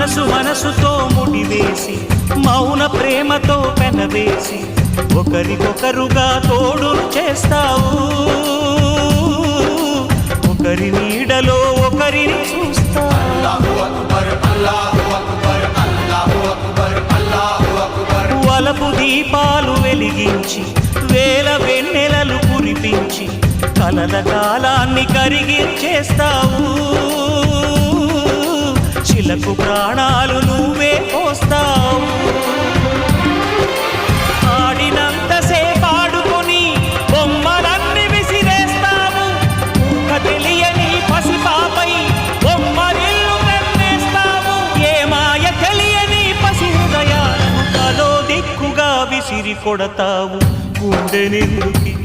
మనసుతో ముడివేసి మౌన ప్రేమతో పెనవేసి ఒకరికొకరుగా తోడును చేస్తావు. ఒకరి నీడలో ఒకరిని చూస్తావు. వలపు దీపాలు వెలిగించి వేల వెన్నెలలు కురిపించి కలల కాలాన్ని కరిగించేస్తావు. చిలకు ప్రాణాలు నువ్వే పోస్తావు. ఆడినంతసేపు ఆడుకొని బొమ్మలన్నీ విసిరేస్తావు. తెలియని పసిపాపై బొమ్మరిల్లు కన్నేస్తావు. ఏ మాయ తెలియని పసి హృదయాలను తలో దిక్కుగా విసిరి కొడతావు. గుండెనెందుకిచ్చావురా?